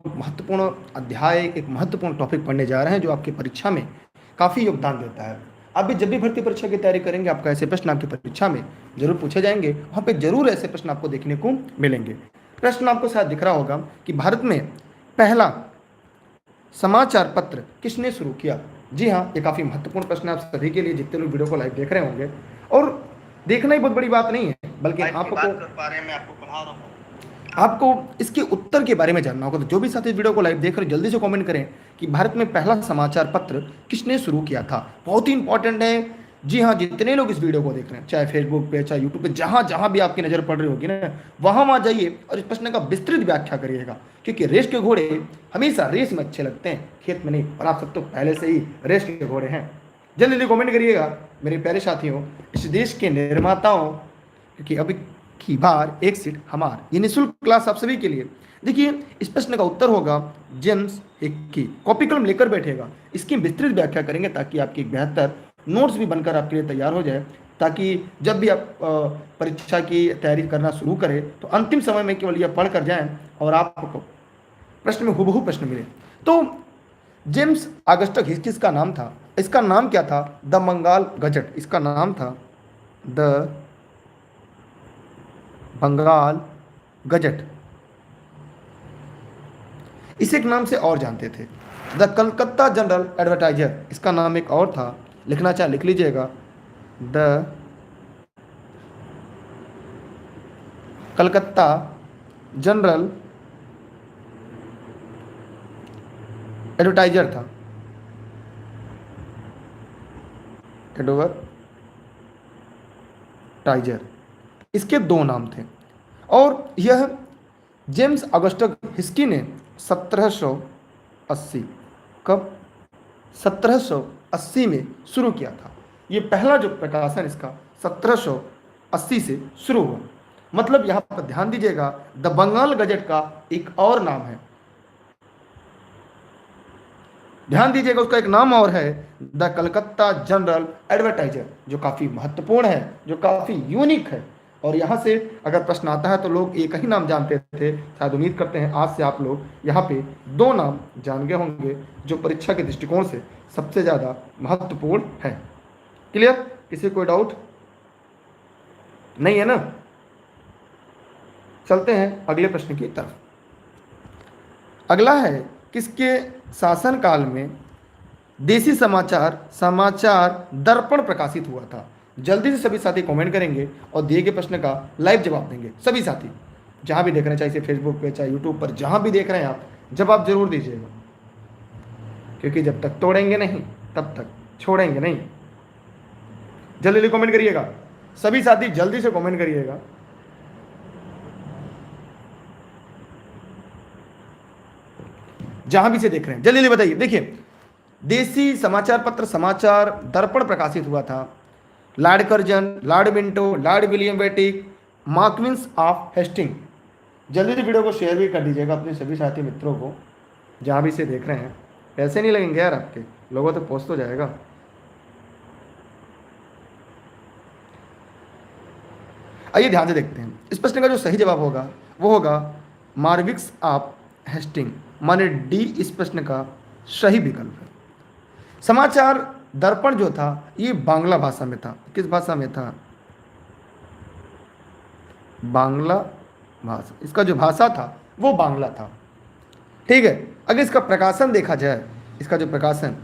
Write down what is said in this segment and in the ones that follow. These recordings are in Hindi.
महत्वपूर्ण अध्याय, एक महत्वपूर्ण टॉपिक पढ़ने जा रहे हैं जो आपकी परीक्षा में काफ़ी योगदान देता है। आप भी जब भी भर्ती परीक्षा की तैयारी करेंगे, आपका ऐसे प्रश्न आपकी परीक्षा में जरूर पूछे जाएंगे, वहाँ पे जरूर ऐसे प्रश्न आपको देखने को मिलेंगे। प्रश्न आपको शायद दिख रहा होगा कि भारत में पहला समाचार पत्र किसने शुरू किया। जी हाँ, ये काफ़ी महत्वपूर्ण प्रश्न है आप सभी के लिए, जितने लोग वीडियो को लाइव देख रहे होंगे। और देखना ही बहुत बड़ी बात नहीं है, बल्कि आपको इसके उत्तर के बारे में जानना होगा। तो जो भी साथी वीडियो को लाइव देख रहे हैं, जल्दी से कमेंट करें कि भारत में पहला समाचार पत्र किसने शुरू किया था। बहुत ही इंपॉर्टेंट है। जी हाँ, जितने लोग इस वीडियो को देख रहे हैं, चाहे फेसबुक पे, चाहे यूट्यूब पे, जहाँ जहाँ भी आपकी नज़र पड़ रही होगी ना, वहाँ जाइए और इस प्रश्न का विस्तृत व्याख्या करिएगा। क्योंकि रेस के घोड़े हमेशा रेस में अच्छे लगते हैं, खेत में नहीं। और आप सब तो पहले से ही रेस के घोड़े हैं। जल्दी जल्दी कमेंट करिएगा मेरे प्यारे साथियों, इस देश के निर्माताओं, क्योंकि अभी की बार एक सीट हमार, ये निःशुल्क क्लास आप सभी के लिए। देखिए, इस प्रश्न का उत्तर होगा जेम्स हिक्की। कॉपी कलम लेकर बैठेगा, इसकी विस्तृत व्याख्या करेंगे ताकि आपकी बेहतर नोट्स भी बनकर आपके लिए तैयार हो जाए, ताकि जब भी आप परीक्षा की तैयारी करना शुरू करें तो अंतिम समय में केवल यह पढ़ कर जाएं और आपको प्रश्न में हुबहू प्रश्न मिले। तो जेम्स ऑगस्टस हिक्की का नाम था। इसका नाम क्या था? The Bengal Gazette. इसका नाम था द बंगाल गजट। इसे एक नाम से और जानते थे, द कलकत्ता जनरल एडवर्टाइजर। इसका नाम एक और था, लिखना चाहे लिख लीजिएगा, द कलकत्ता जनरल एडवर्टाइजर था, एडवर्टाइजर। इसके दो नाम थे। और यह जेम्स ऑगस्टस हिक्की ने 1780, कब? 1780 में शुरू किया था। ये पहला जो प्रकाशन इसका 1780 से शुरू हुआ। मतलब यहां पर ध्यान दीजिएगा, द बंगाल गजट का एक और नाम है, ध्यान दीजिएगा, उसका एक नाम और है, द कलकत्ता जनरल एडवर्टाइजर, जो काफी महत्वपूर्ण है, जो काफी यूनिक है। और यहाँ से अगर प्रश्न आता है तो लोग एक ही नाम जानते थे। शायद उम्मीद करते हैं आज से आप लोग यहाँ पे दो नाम जान गए होंगे जो परीक्षा के दृष्टिकोण से सबसे ज़्यादा महत्वपूर्ण है। क्लियर? किसी कोई डाउट नहीं है ना? चलते हैं अगले प्रश्न की तरफ। अगला है, किसके शासनकाल में देसी समाचार दर्पण प्रकाशित हुआ था? जल्दी से सभी साथी कमेंट करेंगे और दिए गए प्रश्न का लाइव जवाब देंगे। सभी साथी जहां भी देख रहे हैं, चाहे फेसबुक पे, चाहे यूट्यूब पर, जहां भी देख रहे हैं आप, जवाब जरूर दीजिएगा, क्योंकि जब तक तोड़ेंगे नहीं तब तक छोड़ेंगे नहीं। जल्दी जल्दी कमेंट करिएगा, सभी साथी जल्दी से कमेंट करिएगा। जहां भी से देख रहे हैं जल्दी जल्दी बताइए। देखिए, देसी समाचार पत्र समाचार दर्पण प्रकाशित हुआ था Lord Curzon, Lord Minto, Lord William Bentinck, Marquess of Hastings. जल्दी से वीडियो को शेयर भी कर दीजिएगा अपने सभी साथी मित्रों को, जहां भी से देख रहे हैं। पैसे नहीं लगेंगे यार आपके, लोगों तक पहुंच तो जाएगा। आइए ध्यान से देखते हैं। इस प्रश्न का जो सही जवाब होगा वो होगा मार्विक्स ऑफ हेस्टिंग, माने डी इस प्रश्न का सही विकल्प है। समाचार दर्पण जो था ये बांग्ला भाषा में था। किस भाषा में था? बांग्ला भाषा। इसका जो भाषा था वो बांग्ला था। ठीक है। अगर इसका प्रकाशन देखा जाए, इसका जो प्रकाशन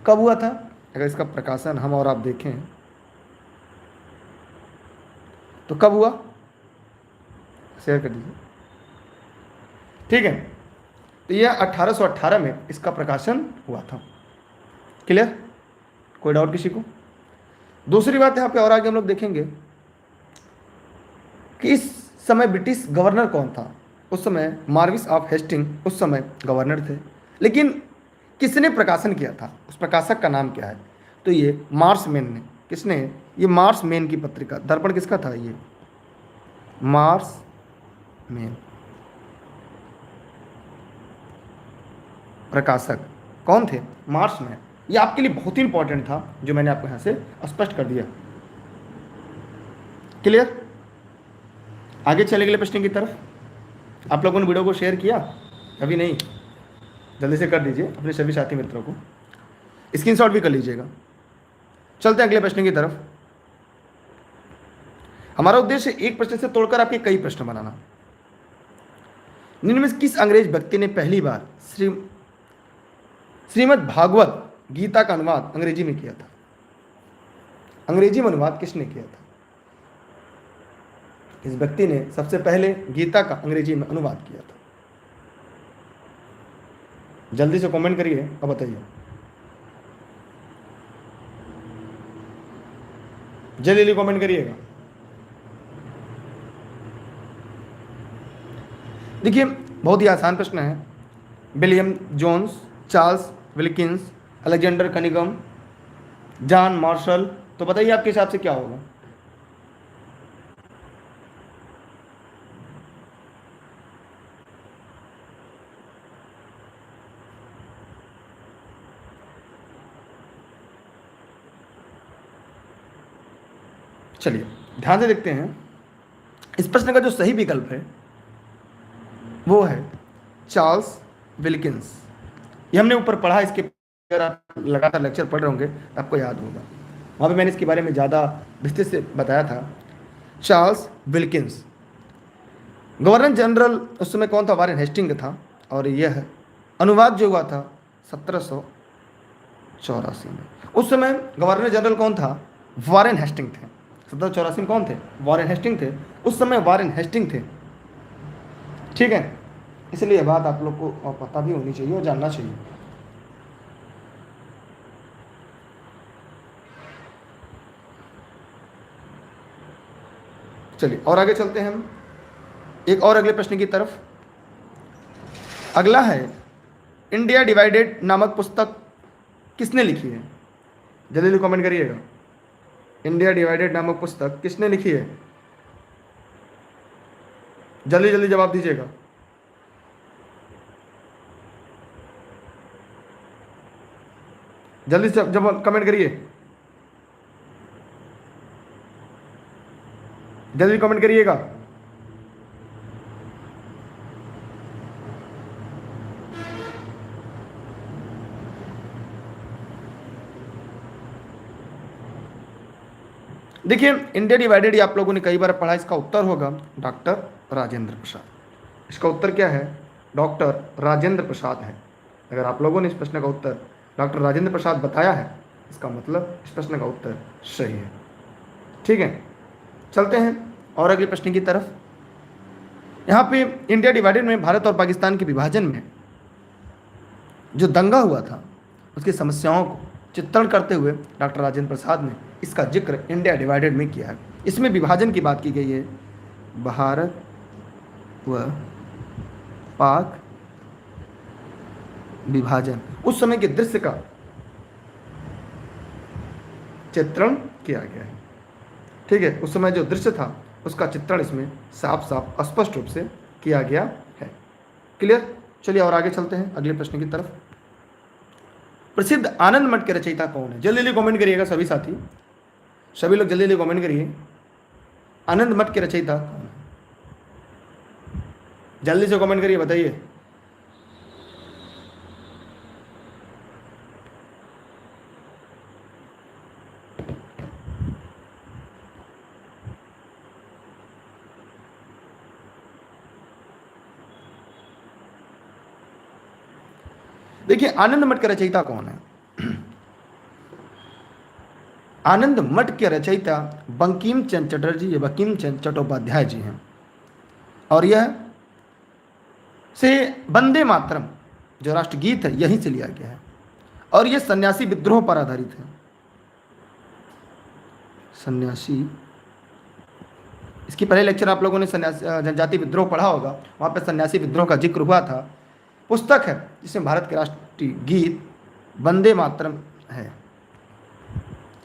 कब हुआ था, अगर इसका प्रकाशन हम और आप देखें तो कब हुआ, शेयर कर दीजिए। ठीक है, तो यह 1818 में इसका प्रकाशन हुआ था। क्लियर? कोई डाउट किसी को? दूसरी बात यहाँ पे और आगे हम लोग देखेंगे कि इस समय ब्रिटिश गवर्नर कौन था। उस समय मार्विस ऑफ हेस्टिंग उस समय गवर्नर थे। लेकिन किसने प्रकाशन किया था, उस प्रकाशक का नाम क्या है? तो ये मार्समैन ने। किसने? ये मार्समैन की पत्रिका। दर्पण किसका था? ये मार्समैन प्रकाशक कौन थे? मार्समैन। ये आपके लिए बहुत ही इंपॉर्टेंट था, जो मैंने आपको यहां से स्पष्ट कर दिया। क्लियर? आगे चले अगले प्रश्न की तरफ। आप लोगों ने वीडियो को शेयर किया? अभी नहीं, जल्दी से कर दीजिए अपने सभी साथी मित्रों को, स्क्रीनशॉट भी कर लीजिएगा। चलते हैं अगले प्रश्न की तरफ। हमारा उद्देश्य एक प्रश्न से तोड़कर आपके कई प्रश्न बनाना। निम्न में किस अंग्रेज व्यक्ति ने पहली बार श्रीमद् भागवत गीता का अनुवाद अंग्रेजी में किया था? अंग्रेजी में अनुवाद किसने किया था? इस व्यक्ति ने सबसे पहले गीता का अंग्रेजी में अनुवाद किया था। जल्दी से कमेंट करिए और बताइए, जल्दी कमेंट करिएगा। देखिए बहुत ही आसान प्रश्न है। William Jones, Charles Wilkins, Alexander Cunningham, John Marshall. तो बताइए आपके हिसाब से क्या होगा? चलिए ध्यान से देखते हैं। इस प्रश्न का जो सही विकल्प है वो है चार्ल्स विल्किंस। ये हमने ऊपर पढ़ा, इसके अगर आप लगातार लेक्चर पढ़ रहे होंगे तो आपको याद होगा, वहाँ पे मैंने इसके बारे में ज़्यादा विस्तृत से बताया था। Charles Wilkins. गवर्नर जनरल उस समय कौन था? वारेन हेस्टिंग था। और यह अनुवाद जो हुआ था 1784 में। उस समय गवर्नर जनरल कौन था? वारेन हेस्टिंग थे। 1784 में कौन थे? वारेन हेस्टिंग थे। उस समय वारेन हेस्टिंग थे, ठीक है। इसलिए बात आप लोग को पता भी होनी चाहिए और जानना चाहिए। चलिए और आगे चलते हैं हम एक और अगले प्रश्न की तरफ। अगला है, इंडिया डिवाइडेड नामक पुस्तक किसने लिखी है? जल्दी जल्दी कमेंट करिएगा। इंडिया डिवाइडेड नामक पुस्तक किसने लिखी है? जल्दी जल्दी जवाब दीजिएगा। जल्दी से जब कमेंट करिए, जल्दी कमेंट करिएगा। देखिए इंडिया डिवाइडेड आप लोगों ने कई बार पढ़ा, इसका उत्तर होगा डॉक्टर राजेंद्र प्रसाद। इसका उत्तर क्या है? डॉक्टर राजेंद्र प्रसाद है। अगर आप लोगों ने इस प्रश्न का उत्तर डॉक्टर राजेंद्र प्रसाद बताया है, इसका मतलब इस प्रश्न का उत्तर सही है, ठीक है। चलते हैं और अगले प्रश्न की तरफ। यहाँ पे इंडिया डिवाइडेड में भारत और पाकिस्तान के विभाजन में जो दंगा हुआ था उसकी समस्याओं को चित्रण करते हुए डॉक्टर राजेंद्र प्रसाद ने इसका जिक्र इंडिया डिवाइडेड में किया है। इसमें विभाजन की बात की गई है, भारत व पाक विभाजन। उस समय के दृश्य का चित्रण किया गया है, ठीक है। उस समय जो दृश्य था उसका चित्रण इसमें साफ साफ स्पष्ट रूप से किया गया है। क्लियर? चलिए और आगे चलते हैं अगले प्रश्न की तरफ। प्रसिद्ध आनंद मठ के रचयिता कौन है? जल्दी जल्दी कमेंट करिएगा सभी साथी, सभी लोग जल्दी जल्दी कमेंट करिए। आनंद मठ के रचयिता कौन है? जल्दी से कमेंट करिए, बताइए। देखिए आनंद मठ के रचयिता कौन है? आनंद मठ के रचयिता बंकिम चंद्र चटर्जी या बंकिम चंद्र चट्टोपाध्याय जी हैं। और यह से वंदे मातरम जो राष्ट्रगीत है यहीं से लिया गया है। और यह सन्यासी विद्रोह पर आधारित है। सन्यासी, इसकी पहले लेक्चर आप लोगों ने सन्यासी जनजाति विद्रोह पढ़ा होगा, वहाँ पर सन्यासी विद्रोह का जिक्र हुआ था। पुस्तक है जिसमें भारत के राष्ट्रीय गीत वंदे मातरम है।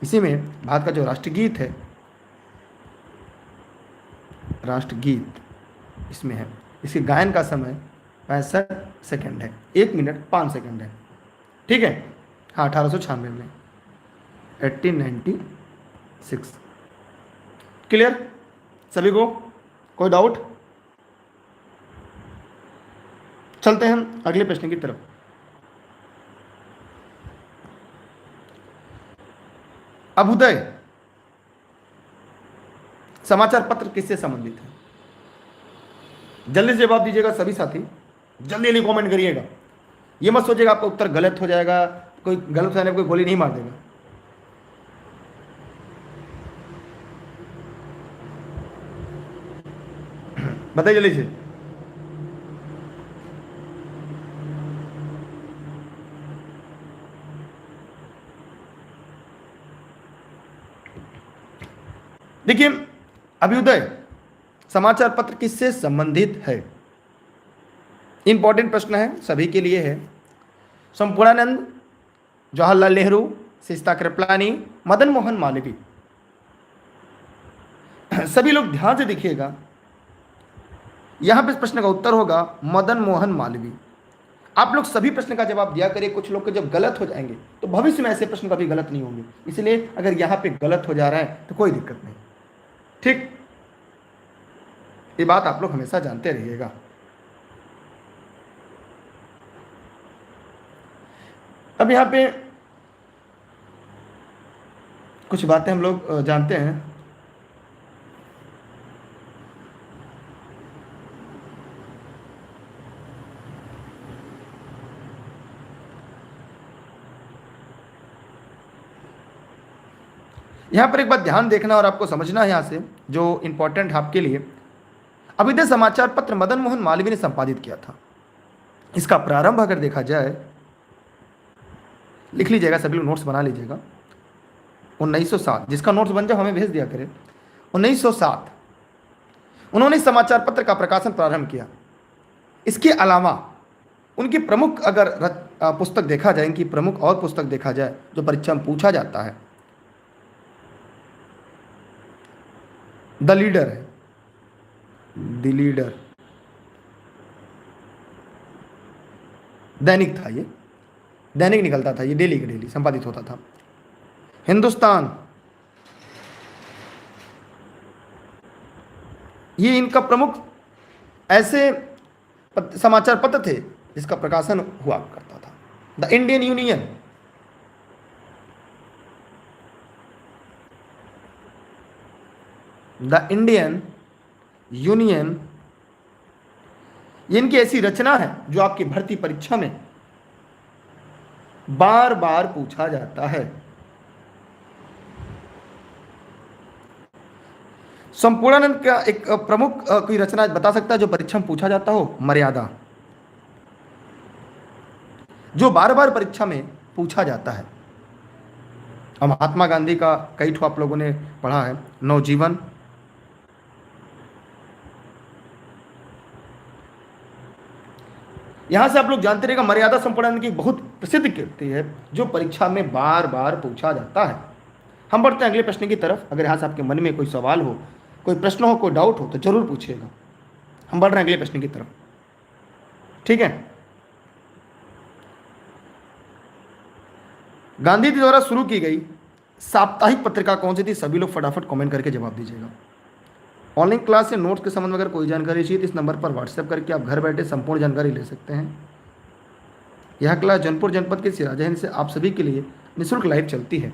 इसी में भारत का जो राष्ट्रगीत है, राष्ट्रगीत इसमें है। इसके गायन का समय 65 सेकेंड है, 1 मिनट 5 सेकेंड है, ठीक है। हाँ 1896 में, 1896। क्लियर सभी को? कोई डाउट? चलते हैं हम अगले प्रश्न की तरफ। अभ्युदय समाचार पत्र किससे संबंधित है? जल्दी से जवाब दीजिएगा सभी साथी, जल्दी जल्दी कमेंट करिएगा। ये मत सोचिएगा आपका उत्तर गलत हो जाएगा, कोई गलत हो जाने पर कोई गोली नहीं मार देगा। बताइए जल्दी से। देखिए, अभ्युदय समाचार पत्र किससे संबंधित है? इंपॉर्टेंट प्रश्न है, सभी के लिए है। संपूर्णानंद, जवाहरलाल नेहरू, सिस्ता कृपलानी, मदन मोहन मालवीय। सभी लोग ध्यान से देखिएगा, यहां पे इस प्रश्न का उत्तर होगा मदन मोहन मालवीय। आप लोग सभी प्रश्न का जवाब दिया करिए, कुछ लोग के जब गलत हो जाएंगे तो भविष्य में ऐसे प्रश्न कभी गलत नहीं होंगे, इसलिए अगर यहां पे गलत हो जा रहा है तो कोई दिक्कत नहीं, ठीक? ये बात आप लोग हमेशा जानते रहिएगा। अब यहां पे कुछ बातें हम लोग जानते हैं। यहां पर एक बात ध्यान देखना और आपको समझना है यहां से, जो इंपॉर्टेंट है आपके लिए। अभ्युदय समाचार पत्र मदन मोहन मालवीय ने संपादित किया था। इसका प्रारंभ अगर देखा जाए, लिख लीजिएगा सभी लोग, नोट्स बना लीजिएगा। 1907, जिसका नोट्स बन जाए हमें भेज दिया करें। 1907 उन्होंने समाचार पत्र का प्रकाशन प्रारंभ किया। इसके अलावा उनकी प्रमुख अगर पुस्तक देखा जाए, इनकी प्रमुख और पुस्तक देखा जाए जो परीक्षा में पूछा जाता है, द लीडर है। द लीडर दैनिक था, ये दैनिक निकलता था, ये डेली के डेली संपादित होता था। हिंदुस्तान, ये इनका प्रमुख ऐसे समाचार पत्र थे जिसका प्रकाशन हुआ करता था। The Indian union, the Indian union, ये इनकी ऐसी रचना है जो आपकी भर्ती परीक्षा में बार बार पूछा जाता है। संपूर्णानंद का एक प्रमुख कोई रचना बता सकता है जो परीक्षा में पूछा जाता हो? मर्यादा, जो बार बार परीक्षा में पूछा जाता है। और महात्मा गांधी का कई ठो आप लोगों ने पढ़ा है, नवजीवन। यहां से आप लोग जानते रहेगा, मर्यादा संपूर्णानंद की बहुत प्रसिद्ध कृति है जो परीक्षा में बार बार पूछा जाता है। हम बढ़ते हैं अगले प्रश्न की तरफ। अगर यहां से आपके मन में कोई सवाल हो, कोई प्रश्न हो, कोई डाउट हो तो जरूर पूछिएगा। हम बढ़ रहे हैं अगले प्रश्न की तरफ, ठीक है? गांधी जी द्वारा शुरू की गई साप्ताहिक पत्रिका कौन सी थी? सभी लोग फटाफट कमेंट करके जवाब दीजिएगा। ऑनलाइन क्लास से नोट्स के संबंध में अगर कोई जानकारी चाहिए तो इस नंबर पर व्हाट्सएप करके आप घर बैठे संपूर्ण जानकारी ले सकते हैं। यह क्लास जौनपुर जनपद के सिराजा हिंद से आप सभी के लिए निःशुल्क लाइव चलती है।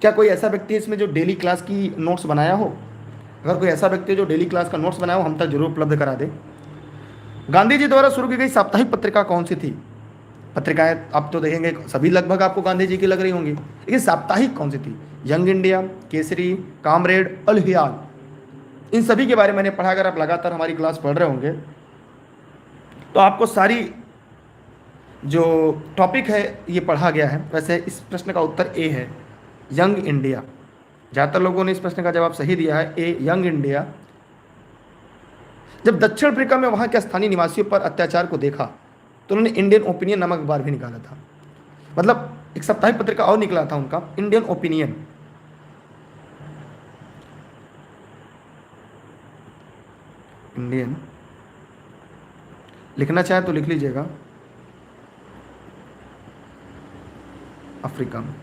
क्या कोई ऐसा व्यक्ति है इसमें जो डेली क्लास की नोट्स बनाया हो? अगर कोई ऐसा व्यक्ति है जो डेली क्लास का नोट्स बनाया हो, हम तक जरूर उपलब्ध करा दे। गांधी जी द्वारा शुरू की गई साप्ताहिक पत्रिका कौन सी थी? पत्रिकाएं आप तो देखेंगे सभी लगभग आपको गांधी जी की लग रही होंगी, लेकिन साप्ताहिक कौन सी थी? यंग इंडिया, केसरी, कामरेड, अल हियाल, इन सभी के बारे में मैंने पढ़ा। अगर आप लगातार हमारी क्लास पढ़ रहे होंगे तो आपको सारी जो टॉपिक है ये पढ़ा गया है। वैसे इस प्रश्न का उत्तर ए है, यंग इंडिया। ज़्यादातर लोगों ने इस प्रश्न का जवाब सही दिया है, ए यंग इंडिया। जब दक्षिण अफ्रीका में वहाँ के स्थानीय निवासियों पर अत्याचार को देखा तो उन्होंने इंडियन ओपिनियन नामक अखबार भी निकाला था। मतलब एक साप्ताहिक पत्रिका और निकला था उनका, इंडियन ओपिनियन। इंडियन लिखना चाहे तो लिख लीजिएगा, अफ्रीका में,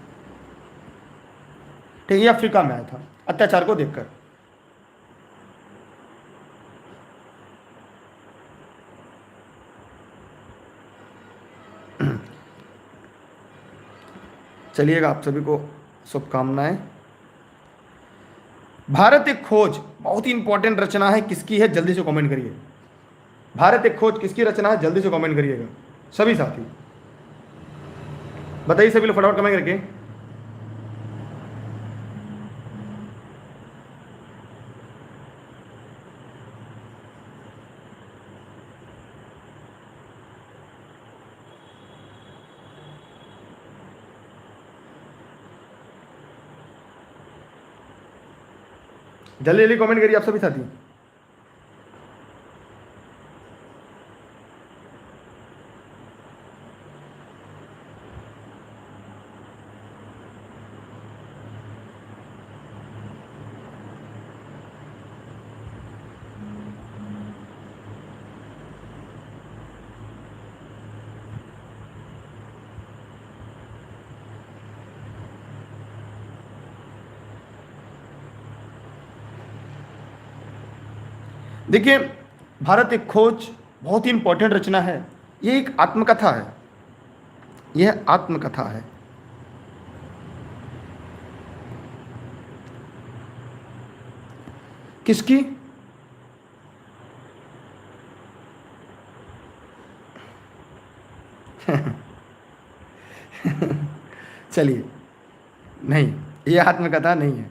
ठीक है? ये अफ्रीका में आया था अत्याचार को देखकर। चलिएगा, आप सभी को शुभकामनाएं। भारत एक खोज बहुत ही इंपॉर्टेंट रचना है, किसकी है जल्दी से कमेंट करिए। भारत एक खोज किसकी रचना है, जल्दी से कमेंट करिएगा सभी साथी, बताइए सभी लोग फटाफट कमेंट करके। जल्दी जल्दी कमेंट करिए आप सभी साथी। देखिए, भारत एक खोज बहुत ही इंपॉर्टेंट रचना है, ये एक आत्मकथा है, यह आत्मकथा है। किसकी? चलिए, नहीं, ये आत्मकथा नहीं है।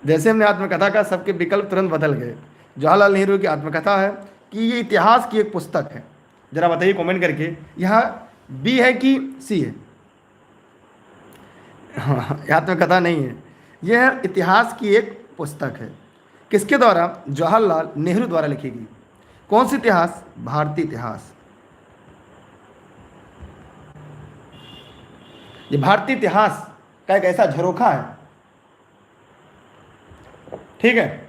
जैसे हमने आत्मकथा का, सबके विकल्प तुरंत बदल गए। जवाहरलाल नेहरू की आत्मकथा है कि ये इतिहास की एक पुस्तक है? जरा बताइए कमेंट करके, यहाँ बी है कि सी है? हाँ, ये आत्मकथा नहीं है, यह इतिहास की एक पुस्तक है। किसके द्वारा? जवाहरलाल नेहरू द्वारा लिखी गई। कौन सी इतिहास? भारतीय इतिहास। ये भारतीय इतिहास का एक ऐसा झरोखा है, ठीक है।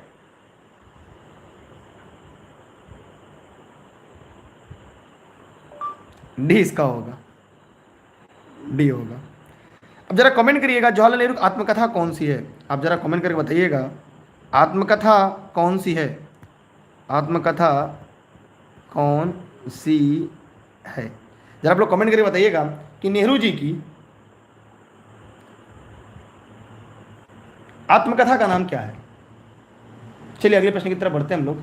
डी इसका होगा, डी होगा। अब जरा कमेंट करिएगा, जवाहरलाल नेहरू की आत्मकथा कौन सी है? आप जरा कमेंट करके बताइएगा, आत्मकथा कौन सी है? आत्मकथा कौन सी है? जरा आप लोग कमेंट करके बताइएगा कि नेहरू जी की आत्मकथा का नाम क्या है। चलिए अगले प्रश्न की तरफ बढ़ते हैं हम लोग।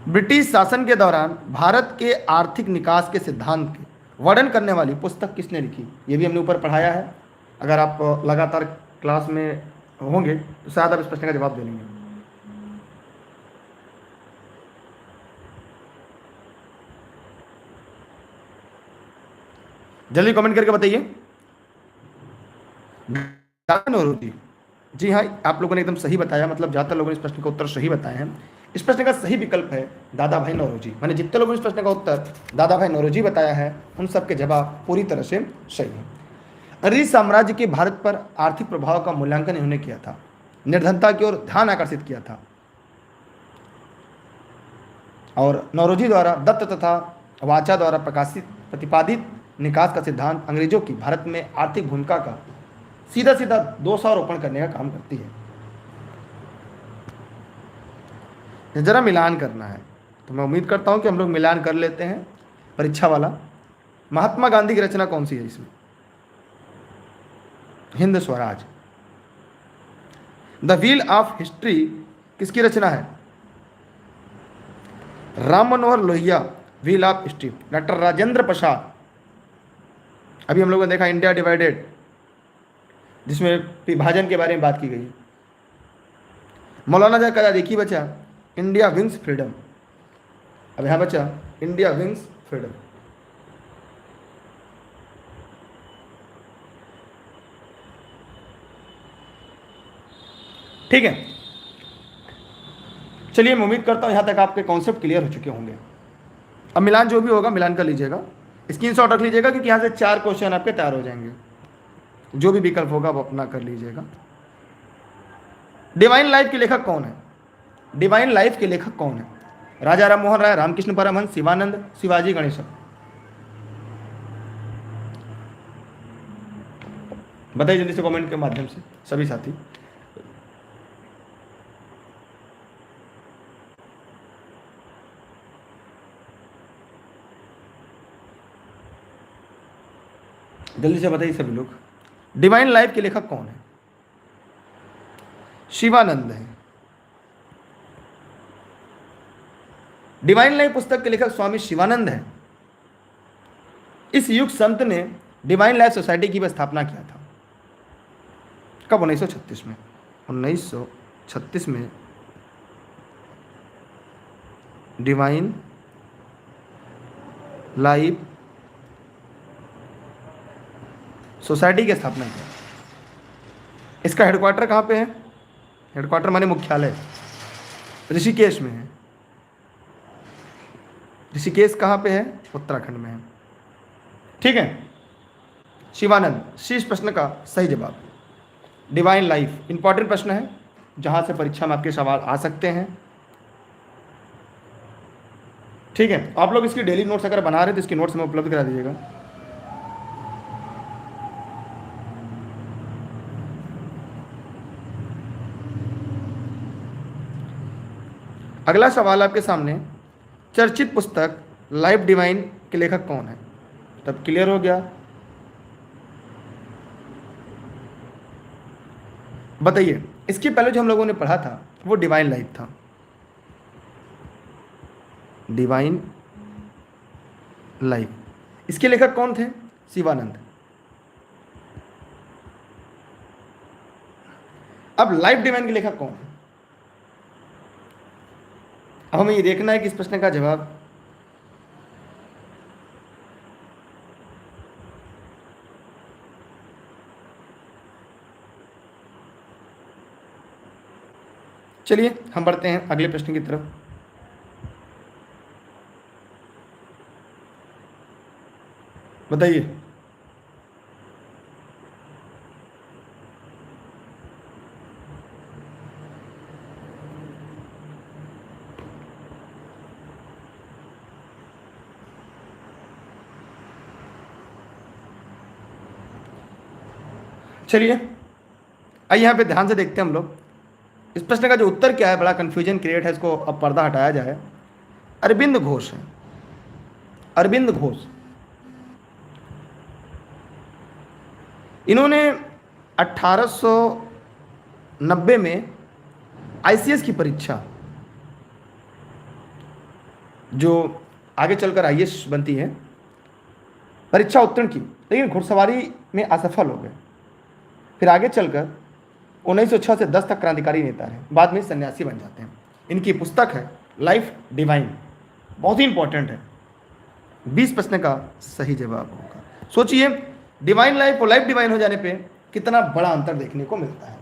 ब्रिटिश शासन के दौरान भारत के आर्थिक निकास के सिद्धांत के वर्णन करने वाली पुस्तक किसने लिखी? ये भी हमने ऊपर पढ़ाया है, अगर आप लगातार क्लास में होंगे तो शायद आप इस प्रश्न का जवाब दे लेंगे। जल्दी कमेंट करके बताइए। नौरोजी, जी हाँ, आप लोगों ने एकदम सही बताया, मतलब ज़्यादातर लोगों ने इस प्रश्न का उत्तर सही बताए हैं। इस प्रश्न का सही विकल्प है दादा भाई नौरोजी। मैंने जितने लोगों ने इस प्रश्न का उत्तर दादा भाई नौरोजी बताया है, उन सबके जवाब पूरी तरह से सही है। अंग्रेजी साम्राज्य के भारत पर आर्थिक प्रभाव का मूल्यांकन इन्होंने किया था, निर्धनता की ओर ध्यान आकर्षित किया था, और नौरोजी द्वारा दत्त तथा वाचा द्वारा प्रकाशित प्रतिपादित निकास का सिद्धांत अंग्रेजों की भारत में आर्थिक भूमिका का सीधा सीधा दोषारोपण करने का काम करती है। जरा मिलान करना है, तो मैं उम्मीद करता हूं कि हम लोग मिलान कर लेते हैं परीक्षा वाला। महात्मा गांधी की रचना कौन सी है इसमें? Hind Swaraj. The wheel of history किसकी रचना है? Ram Manohar Lohia, wheel of history, doctor Rajendra Prasad. अभी हम लोगों ने देखा इंडिया डिवाइडेड, जिसमें विभाजन के बारे में बात की गई। मौलाना का देखिए बचा इंडिया विंग्स फ्रीडम। अब यहां बचा इंडिया विंग्स फ्रीडम। ठीक है, चलिए मैं उम्मीद करता हूं यहां तक आपके कॉन्सेप्ट क्लियर हो चुके होंगे। अब मिलान जो भी होगा मिलान कर लीजिएगा, स्क्रीनशॉट रख लीजिएगा, क्योंकि यहां से 4 क्वेश्चन आपके तैयार हो जाएंगे। जो भी विकल्प होगा वो अपना कर लीजिएगा। डिवाइन लाइफ के लेखक कौन है? डिवाइन लाइफ के लेखक कौन है? राजा राम मोहन राय, रामकृष्ण परमहंस, शिवानंद, शिवाजी गणेशन। बताइए जल्दी से कमेंट के माध्यम से सभी साथी। जल्दी से बताइए सभी लोग, डिवाइन लाइफ के लेखक कौन है? शिवानंद है। डिवाइन लाइफ पुस्तक के लेखक स्वामी शिवानंद है। इस युग संत ने डिवाइन लाइफ सोसाइटी की भी स्थापना किया था। कब? 1936 में। 1936 में डिवाइन लाइफ सोसाइटी की स्थापना किया। इसका हेडक्वार्टर कहाँ पे है? हेडक्वार्टर माने मुख्यालय ऋषिकेश में है। ऋषिकेश कहाँ पे है? उत्तराखंड में है। ठीक है। शिवानंद, शीर्ष प्रश्न का सही जवाब। डिवाइन लाइफ इंपॉर्टेंट प्रश्न है, जहां से परीक्षा में आपके सवाल आ सकते हैं। ठीक है। आप लोग इसकी डेली नोट्स अगर बना रहे तो इसकी नोट्स में उपलब्ध करा दीजिएगा। अगला सवाल आपके सामने, चर्चित पुस्तक लाइफ डिवाइन के लेखक कौन है? तब क्लियर हो गया। बताइए, इसके पहले जो हम लोगों ने पढ़ा था वो डिवाइन लाइफ था। डिवाइन लाइफ, इसके लेखक कौन थे? शिवानंद। अब लाइफ डिवाइन के लेखक कौन है? अब हमें ये देखना है कि इस प्रश्न का जवाब चलिए हम बढ़ते हैं अगले प्रश्न की तरफ। बताइए, चलिए आइए यहाँ पे ध्यान से देखते हैं हम लोग। इस प्रश्न का जो उत्तर क्या है, बड़ा कंफ्यूजन क्रिएट है, इसको अब पर्दा हटाया जाए। अरविंद घोष है। अरविंद घोष, इन्होंने 1890 में आईसीएस की परीक्षा, जो आगे चलकर आईएएस बनती है, परीक्षा उत्तीर्ण की, लेकिन घुड़सवारी में असफल हो गए। फिर आगे चलकर 1906 से 10 तक क्रांतिकारी नेता रहे, बाद में सन्यासी बन जाते हैं। इनकी पुस्तक है लाइफ डिवाइन, बहुत ही इंपॉर्टेंट है। 20 प्रश्न का सही जवाब होगा। सोचिए, डिवाइन लाइफ और लाइफ डिवाइन हो जाने पे कितना बड़ा अंतर देखने को मिलता है।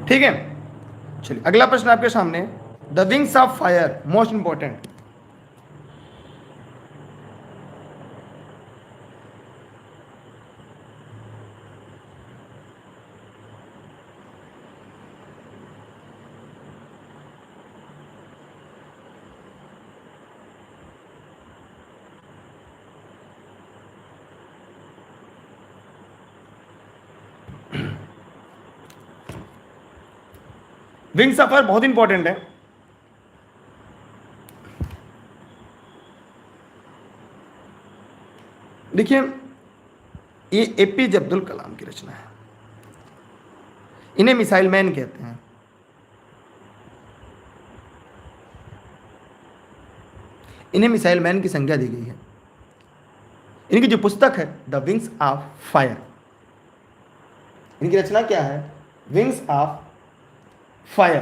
ठीक है। चलिए अगला प्रश्न आपके सामने, the wings of fire, most important. Wings of fire बहुत इंपॉर्टेंट है। देखिए, ये एपीजे अब्दुल कलाम की रचना है। इन्हें मिसाइल मैन कहते हैं। इन्हें मिसाइल मैन की संज्ञा दी गई है। इनकी जो पुस्तक है द विंग्स ऑफ फायर, इनकी रचना क्या है? Wings of fire.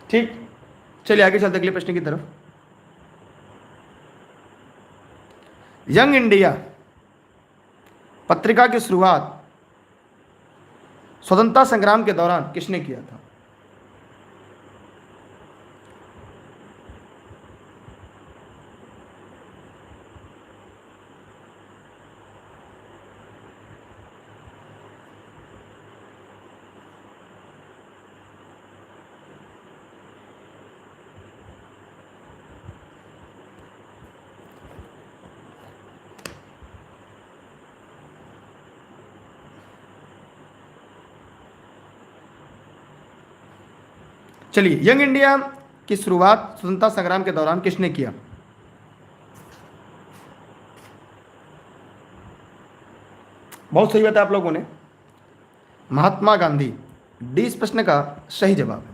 ठीक, चलिए आगे चलते अगले प्रश्न की तरफ। यंग इंडिया पत्रिका की शुरुआत स्वतंत्रता संग्राम के दौरान किसने किया था? चलिए, यंग इंडिया की शुरुआत स्वतंत्रता संग्राम के दौरान किसने किया? बहुत सही बताया आप लोगों ने, महात्मा गांधी। डी इस प्रश्न का सही जवाब है।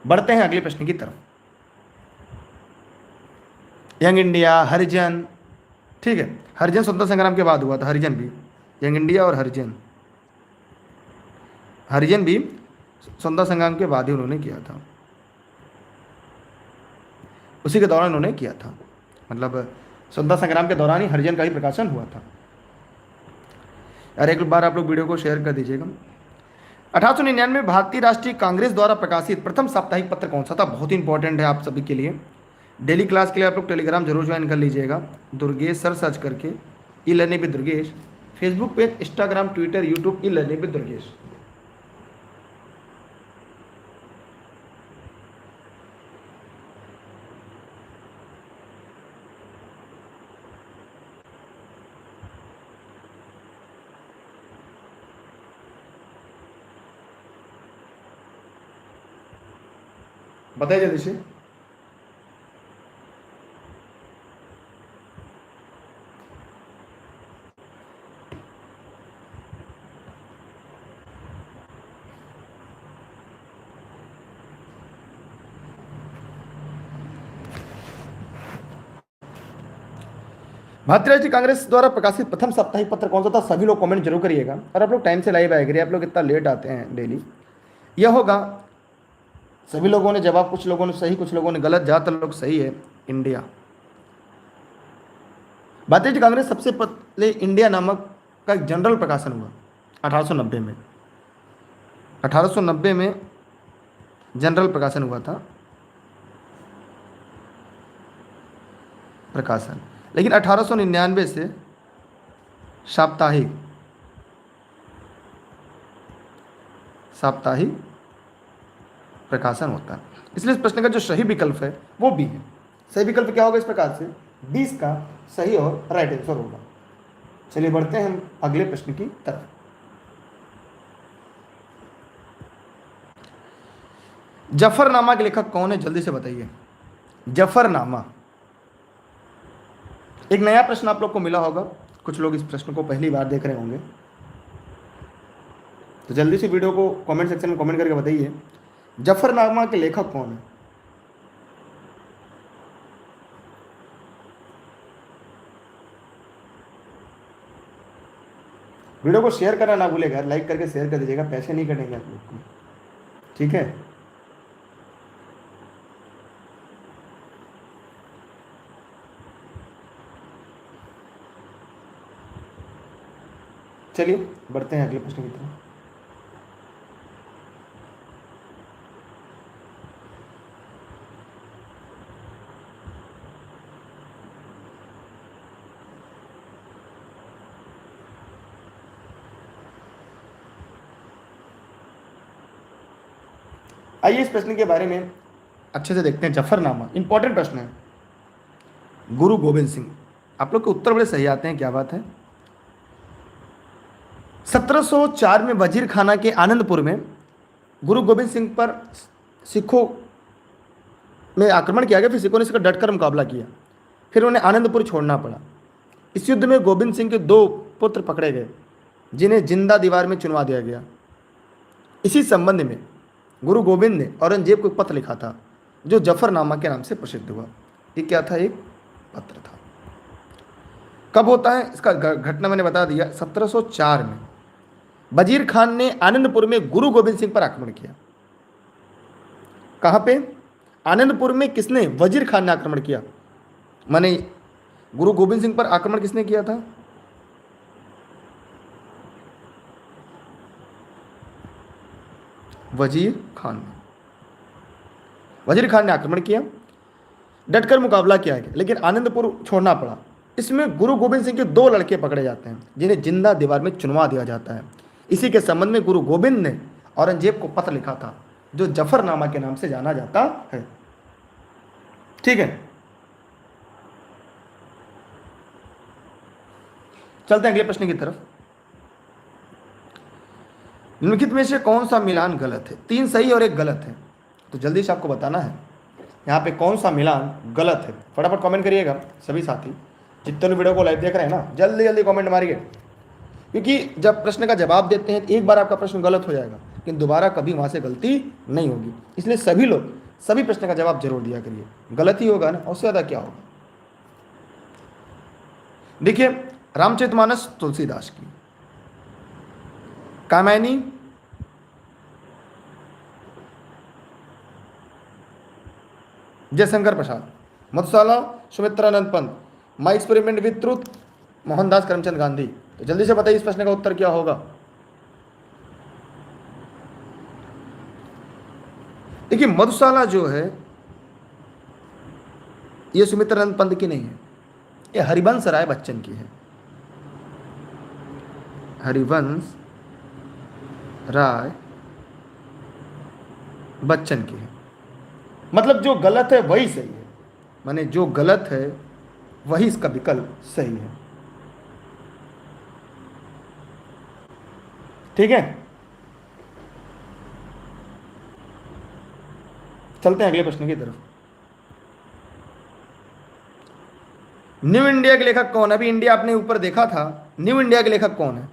बढ़ते हैं अगले प्रश्न की तरफ। यंग इंडिया, हरिजन, ठीक है, हरिजन स्वतंत्रता संग्राम के बाद हुआ था, हरिजन भी, यंग इंडिया और हरिजन, हरिजन भी स्वतंत्रता संग्राम के बाद ही उन्होंने किया था, उसी के दौरान उन्होंने किया था, मतलब स्वतंत्रता संग्राम के दौरान ही हरिजन का ही प्रकाशन हुआ था। और एक बार आप लोग वीडियो को शेयर कर दीजिएगा। 1899 में भारतीय राष्ट्रीय कांग्रेस द्वारा प्रकाशित प्रथम साप्ताहिक पत्र कौन सा था? बहुत ही इंपॉर्टेंट है आप सभी के लिए। डेली क्लास के लिए आप लोग टेलीग्राम जरूर ज्वाइन कर लीजिएगा, दुर्गेश सर सर्च करके, e learning with Durgesh, Facebook page, Instagram, Twitter, YouTube, e learning with Durgesh. बताइए जल्दी से। भारतीय राष्ट्रीय कांग्रेस द्वारा प्रकाशित प्रथम साप्ताहिक पत्र कौन सा था? सभी लोग कमेंट जरूर करिएगा। और आप लोग टाइम से लाइव आया करिए, आप लोग इतना लेट आते हैं डेली। यह होगा, सभी लोगों ने जवाब, कुछ लोगों ने सही, कुछ लोगों ने गलत, ज़्यादातर लोग सही है, इंडिया। भारतीय कांग्रेस सबसे पहले इंडिया नामक का एक जनरल प्रकाशन हुआ 1890 में। 1890 में जनरल प्रकाशन हुआ था, प्रकाशन। लेकिन 1899 से साप्ताहिक साप्ताहिक प्रकाशन होता है। इसलिए इस प्रश्न का जो सही विकल्प है वो बी है। सही विकल्प क्या होगा इस प्रकार से? 20 का सही और राइट आंसर होगा। चलिए बढ़ते हैं हम अगले प्रश्न की तरफ। जफरनामा के लेखक कौन है? जल्दी से बताइए। जफरनामा एक नया प्रश्न आप लोग को मिला होगा, कुछ लोग इस प्रश्न को पहली बार देख रहे होंगे, तो जल्दी से वीडियो को कमेंट सेक्शन में कमेंट करके बताइए, जफरनामा के लेखक कौन है? वीडियो को शेयर करना ना भूलेगा, लाइक करके शेयर कर दीजिएगा, पैसे नहीं कटेंगे आप लोग को, ठीक है। चलिए बढ़ते हैं अगले प्रश्न की तरफ। आइए इस प्रश्न के बारे में अच्छे से देखते हैं। जफरनामा इंपॉर्टेंट प्रश्न है। गुरु गोविंद सिंह, आप लोग के उत्तर बड़े सही आते हैं, क्या बात है। 1704 में वजीर खाना के आनंदपुर में गुरु गोविंद सिंह पर सिखों में आक्रमण किया गया। फिर सिखों ने इसका डटकर मुकाबला किया, फिर उन्हें आनंदपुर छोड़ना पड़ा। इस युद्ध में गोविंद सिंह के 2 पुत्र पकड़े गए, जिन्हें जिंदा दीवार में चुनवा दिया गया। इसी संबंध में गुरु गोविंद ने औरंगजेब को एक पत्र लिखा था, जो जफरनामा के नाम से प्रसिद्ध हुआ। ये क्या था? एक पत्र था। कब होता है इसका घटना मैंने बता दिया, 1704 में वजीर खान ने आनंदपुर में गुरु गोविंद सिंह पर आक्रमण किया। कहां पे? आनंदपुर में। किसने? वजीर खान ने आक्रमण किया। माने गुरु गोविंद सिंह पर आक्रमण किसने किया था? वजीर खान ने। वजीर खान ने आक्रमण किया, डटकर मुकाबला किया गया, लेकिन आनंदपुर छोड़ना पड़ा। इसमें गुरु गोविंद सिंह के 2 लड़के पकड़े जाते हैं, जिन्हें जिंदा दीवार में चुनवा दिया जाता है। इसी के संबंध में गुरु गोविंद ने औरंगजेब को पत्र लिखा था, जो जफरनामा के नाम से जाना जाता है, ठीक है। चलते हैं अगले प्रश्न की तरफ। निम्नलिखित में से कौन सा मिलान गलत है? 3 सही और 1 गलत है। तो जल्दी से आपको बताना है यहाँ पे कौन सा मिलान गलत है। फटाफट कमेंट करिएगा सभी साथी, जितने लोग वीडियो को लाइव देख रहे हैं ना, जल्दी जल्दी कमेंट मारिए, क्योंकि जब प्रश्न का जवाब देते हैं तो एक बार आपका प्रश्न गलत हो जाएगा, लेकिन दोबारा कभी वहाँ से गलती नहीं होगी। इसलिए सभी लोग सभी प्रश्न का जवाब जरूर दिया करिए, गलत ही होगा ना, उससे ज़्यादा क्या होगा। देखिए, रामचरितमानस तुलसीदास की, Kamayani Jaishankar Prasad, Madhushala Sumitranand Pant, my experiment with truth Mohandas Karamchand Gandhi. तो जल्दी से बताइए इस प्रश्न का उत्तर क्या होगा। देखिए, मधुशाला जो है ये सुमित्रानंद पंत की नहीं है, ये हरिवंश राय बच्चन की है। हरिवंश राय बच्चन की है। मतलब जो गलत है वही सही है, माने जो गलत है वही इसका विकल्प सही है। ठीक है, चलते हैं अगले प्रश्न की तरफ। न्यू इंडिया के लेखक कौन है? अभी इंडिया आपने ऊपर देखा था, न्यू इंडिया के लेखक कौन है?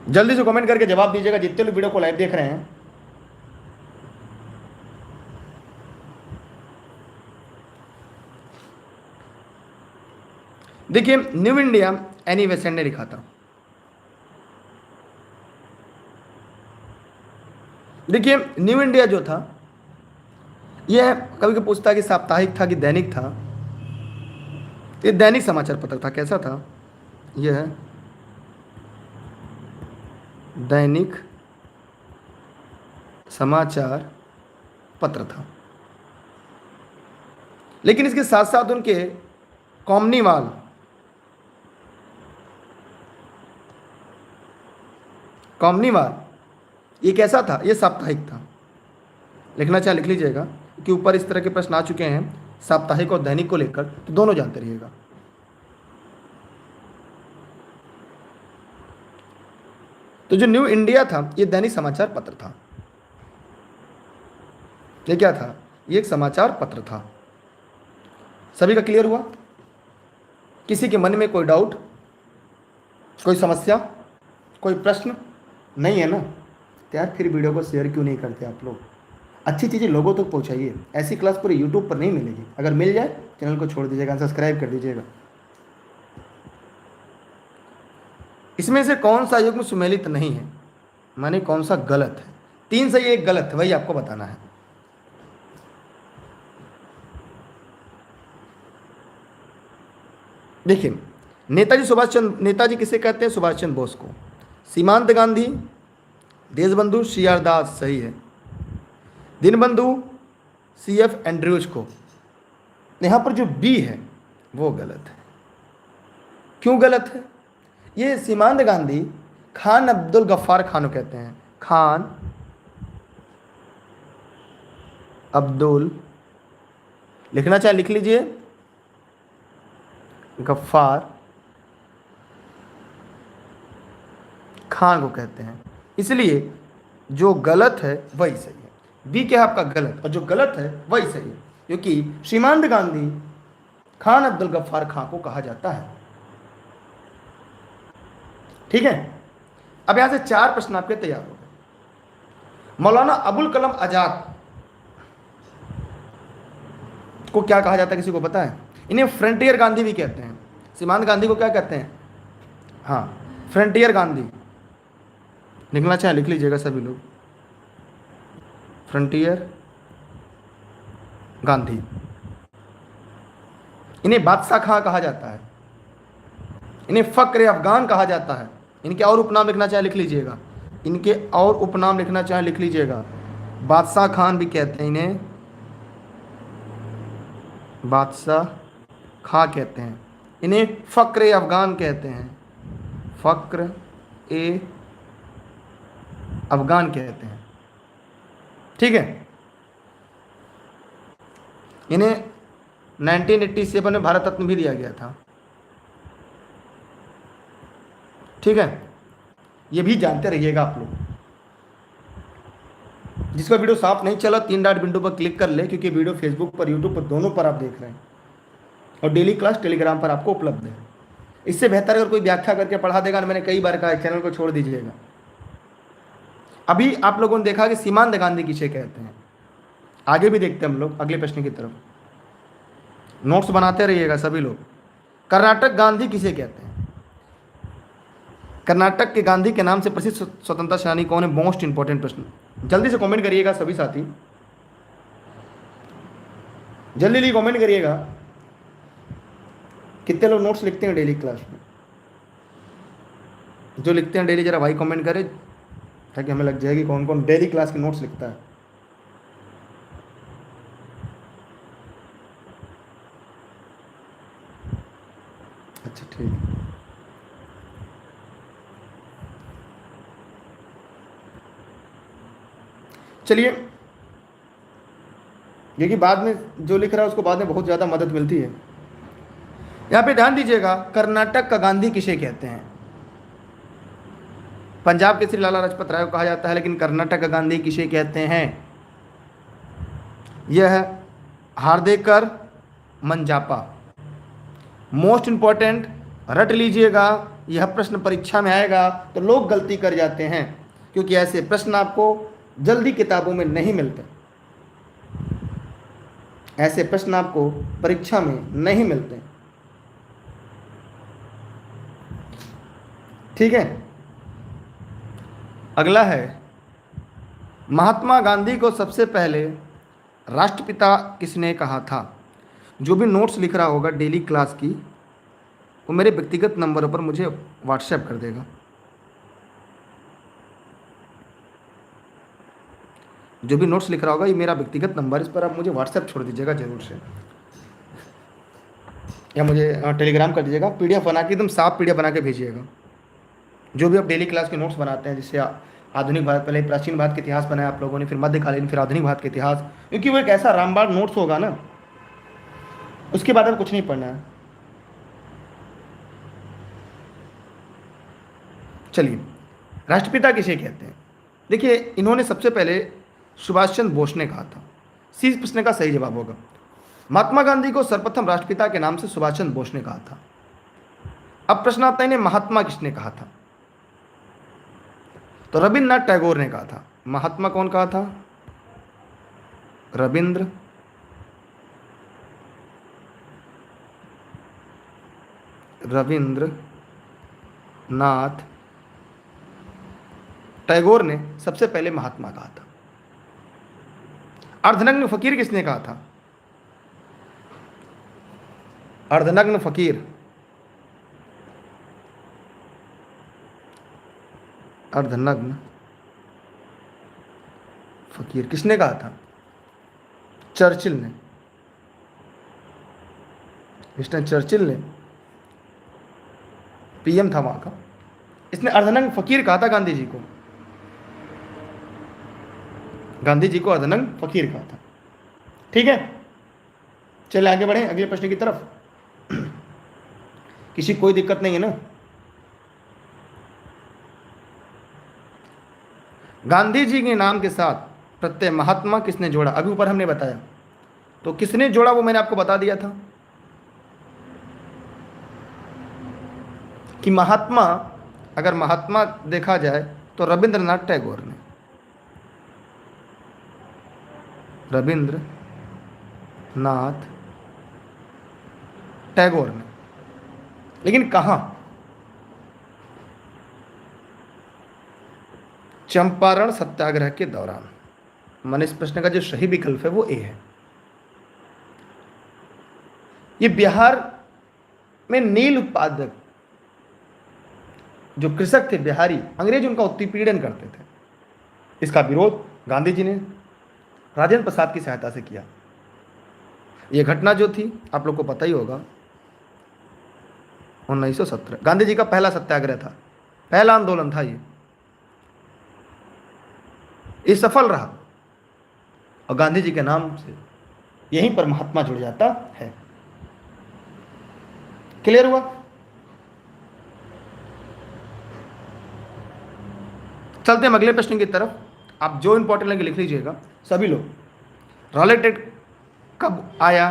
जल्दी से कमेंट करके जवाब दीजिएगा जितने लोग वीडियो को लाइव देख रहे हैं। देखिए, न्यू इंडिया एनी बेसेंट ने लिखा था। देखिए, न्यू इंडिया जो था यह कभी कभी पूछता कि साप्ताहिक था कि दैनिक था। ये दैनिक समाचार पत्र था। कैसा था? यह दैनिक समाचार पत्र था, लेकिन इसके साथ साथ उनके कॉमनीवाल ये कैसा था? ये साप्ताहिक था। लिखना चाहे लिख लीजिएगा कि ऊपर इस तरह के प्रश्न आ चुके हैं साप्ताहिक और दैनिक को लेकर, तो दोनों जानते रहिएगा। तो जो न्यू इंडिया था ये दैनिक समाचार पत्र था। ये क्या था? ये एक समाचार पत्र था। सभी का क्लियर हुआ? किसी के मन में कोई डाउट, कोई समस्या, कोई प्रश्न नहीं है ना? तो यार फिर वीडियो को शेयर क्यों नहीं करते आप लोग? अच्छी चीज़ें लोगों तक पहुंचाइए। ऐसी क्लास पूरे यूट्यूब पर नहीं मिलेगी। अगर मिल जाए चैनल को छोड़ दीजिएगा, सब्सक्राइब कर दीजिएगा। इसमें से कौन सा युग्म सुमेलित नहीं है, माने कौन सा गलत है? 3 सही 1 गलत है, वही आपको बताना है। देखिए, नेताजी किसे कहते हैं? सुभाष चंद्र बोस को। सीमांत गांधी, देशबंधु सी.आर. दास सही है। दीनबंधु सी.एफ. एंड्रयूज को। यहाँ पर जो बी है वो गलत है। क्यों गलत है? ये सीमांत गांधी खान अब्दुल गफ्फार खान को कहते हैं। खान अब्दुल, लिखना चाहे लिख लीजिए, गफ्फार खान को कहते हैं। इसलिए जो गलत है वही सही है। बी क्या है आपका? गलत। और जो गलत है वही सही है, क्योंकि सीमांत गांधी खान अब्दुल गफ्फार खान को कहा जाता है। ठीक है, अब यहां से 4 प्रश्न आपके तैयार हो गए। मौलाना अबुल कलाम आजाद को क्या कहा जाता है? किसी को पता है? इन्हें फ्रंटियर गांधी भी कहते हैं। सीमांत गांधी को क्या कहते हैं? हाँ, फ्रंटियर गांधी। लिखना चाहे लिख लीजिएगा सभी लोग, फ्रंटियर गांधी। इन्हें बादशाह खां कहा जाता है। इन्हें फक्र अफगान कहा जाता है। इनके और उपनाम लिखना चाहे लिख लीजिएगा, इनके और उपनाम लिखना चाहे लिख लीजिएगा। बादशाह खान भी कहते हैं इन्हें, बादशाह खां कहते हैं। इन्हें फक्र अफगान कहते हैं, फक्र ए अफगान कहते हैं। ठीक है, इन्हें 1987 में भारत रत्न भी दिया गया था। ठीक है, ये भी जानते रहिएगा आप लोग। जिसका वीडियो साफ नहीं चला 3 डॉट विंडो पर क्लिक कर ले, क्योंकि वीडियो फेसबुक पर, यूट्यूब पर, दोनों पर आप देख रहे हैं, और डेली क्लास टेलीग्राम पर आपको उपलब्ध है। इससे बेहतर अगर कोई व्याख्या करके पढ़ा देगा ना, मैंने कई बार कहा चैनल को छोड़ दीजिएगा। अभी आप लोगों ने देखा कि सीमांत गांधी किसे कहते हैं, आगे भी देखते हैं हम लोग अगले प्रश्न की तरफ। नोट्स बनाते रहिएगा सभी लोग। कर्नाटक गांधी किसे कहते हैं? कर्नाटक के गांधी के नाम से प्रसिद्ध स्वतंत्रता सेनानी कौन है? मोस्ट इंपॉर्टेंट प्रश्न, जल्दी से कमेंट करिएगा सभी साथी, जल्दी जल्दी कमेंट करिएगा। कितने लोग नोट्स लिखते हैं डेली क्लास में? जो लिखते हैं डेली जरा भाई कमेंट करें, ताकि हमें लग जाएगी कौन कौन डेली क्लास के नोट्स लिखता है। अच्छा ठीक है, चलिए, क्योंकि बाद में जो लिख रहा है उसको बाद में बहुत ज़्यादा मदद मिलती है। यहाँ पे ध्यान दीजिएगा, कर्नाटक का गांधी किसे कहते हैं? पंजाब के श्री लाला लाजपत राय को कहा जाता है, लेकिन कर्नाटक का गांधी किसे कहते हैं? यह है हार्देकर मंजापा। मोस्ट इंपॉर्टेंट, रट लीजिएगा, यह प्रश्न परीक्षा में आएगा तो लोग गलती कर जाते हैं, क्योंकि ऐसे प्रश्न आपको जल्दी किताबों में नहीं मिलते, ऐसे प्रश्न आपको परीक्षा में नहीं मिलते। ठीक है, अगला है, महात्मा गांधी को सबसे पहले राष्ट्रपिता किसने कहा था? जो भी नोट्स लिख रहा होगा डेली क्लास की, वो मेरे व्यक्तिगत नंबर पर मुझे व्हाट्सएप कर देगा। जो भी नोट्स लिख रहा होगा, ये मेरा व्यक्तिगत नंबर, इस पर आप मुझे व्हाट्सएप छोड़ दीजिएगा जरूर से, या मुझे टेलीग्राम कर दीजिएगा। पीडीएफ बना के, एकदम साफ पीडीएफ बना के भेजिएगा। जो भी आप डेली क्लास के नोट्स बनाते हैं, जिससे आधुनिक भारत, पहले प्राचीन भारत के इतिहास बनाया आप लोगों ने, फिर मध्यकालीन, फिर आधुनिक भारत के इतिहास, क्योंकि वो एक ऐसा रामबाण नोट्स होगा ना, उसके बाद अब कुछ नहीं पढ़ना है। चलिए, राष्ट्रपिता किसे कहते हैं? देखिए, इन्होंने सबसे पहले सुभाष चंद्र बोस ने कहा था। सी प्रश्न का सही जवाब होगा। महात्मा गांधी को सर्वप्रथम राष्ट्रपिता के नाम से सुभाष चंद्र बोस ने कहा था। अब प्रश्न आता है, इन्हें महात्मा किसने कहा था? तो रविन्द्रनाथ टैगोर ने कहा था। महात्मा कौन कहा था? रविन्द्रनाथ टैगोर ने सबसे पहले महात्मा कहा था। अर्धनग्न फकीर किसने कहा था? अर्धनग्न फकीर, अर्धनग्न फकीर किसने कहा था? चर्चिल ने। विंस्टन चर्चिल ने, पीएम था वहां का, इसने अर्धनग्न फकीर कहा था गांधी जी को। गांधी जी को अर्धनग्न फकीर कहा था। ठीक है, चलिए आगे बढ़े अगले प्रश्न की तरफ। किसी कोई दिक्कत नहीं है ना? गांधी जी के नाम के साथ प्रत्यय महात्मा किसने जोड़ा? अभी ऊपर हमने बताया, तो किसने जोड़ा वो मैंने आपको बता दिया था कि महात्मा, अगर महात्मा देखा जाए तो रविंद्रनाथ टैगोर ने, रविंद्रनाथ टैगोर ने। लेकिन कहां? चंपारण सत्याग्रह के दौरान। मैंने इस प्रश्न का जो सही विकल्प है वो ए है। ये बिहार में नील उत्पादक जो कृषक थे बिहारी, अंग्रेज उनका उत्पीड़न करते थे, इसका विरोध गांधी जी ने राजेंद्र प्रसाद की सहायता से किया। यह घटना जो थी आप लोग को पता ही होगा, 1917 गांधी जी का पहला सत्याग्रह था, पहला आंदोलन था ये सफल रहा, और गांधी जी के नाम से यहीं पर महात्मा जुड़ जाता है। क्लियर हुआ? चलते हैं अगले प्रश्न की तरफ। आप जो इंपॉर्टेंट लगे लिख लीजिएगा सभी लोग। रॉलेट एक्ट कब आया,